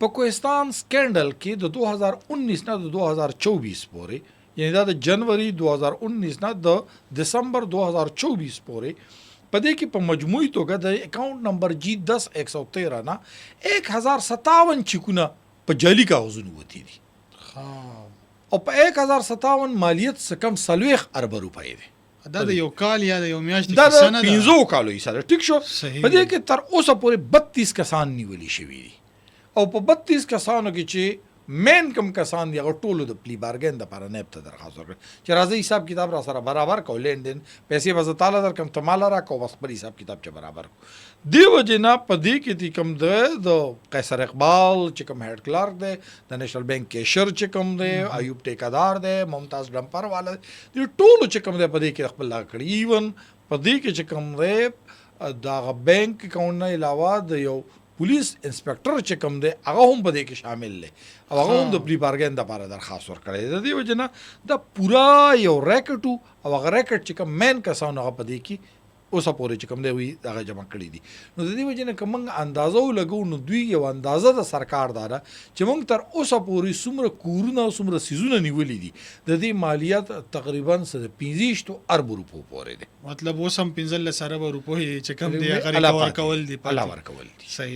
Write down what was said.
په کوهستان سکینډل کې د 2019 نه د 2024 پورې یعنی دا د جنوري 2019 نه د دسمبر 2024 پورې په دې کې په مجموعي توګه د اکاؤنٹ نمبر جی 10113 نه 1057 چیکونه په جعلي کاغذونو وتی دي او په 1057 مالیت څه کم 40 ارب روپۍ دی. دا د یو کال یا د یو میاشت دا کیسه د نه ده. 15 کالو یې سره ټیک شو. صحیح په دې دی. کې تر اوسه پورې 32 کسان نیولي شوي دي او په 32 کسانو کې چې مین کم کسان دي هغه ټولو د پلی بارګین دپاره نیب ته درخواست ورکړه چې راځئ حساب کتاب را سره برابر کړو لین دین پیسې به زه تاله درکړم ته ماله راکړو بس خپل حساب کتاب چې برابر کړو. دې وجې نه په دې کې چې کوم دی د قیصر اقبال چې کوم هیډ کلارک دی د نیشنل بینک کیشر چې کوم دی ایوب ټیکادار دی ممتاز ډمپر والا دی دې ټولو چې کوم دی په دې کې خپل لاګ کړي. ایون په دې کې چې کوم دی د هغه بینک اکاؤنټ نه علاوه د یو پولیس انسپیکټر چې کوم دی هغه هم په دې کې شامل دی او هغه هم د پلی بارګین دپاره درخواست ورکړی دی. د دې وجې نه دا پورا یو ریکټ و او هغه ریکټ چې کوم مین کسان هغه په دې کې اوسه پورې چې کوم دی وي هغه جمع کړي دي. نو د دې وجې نه که موږ اندازه ولګو نو دوی یو اندازه د سرکار دا ده چې موږ تر اوسه پورې څومره کورونه او څومره څیزونه نیولي دي د دې مالیات تقریبا څه 25 ارب روپو پورې دی. مطلب اوس هم 15 ارب روپۍ چې کم دی هغه الله ریکور کول دي الله ورکول دي. صحیح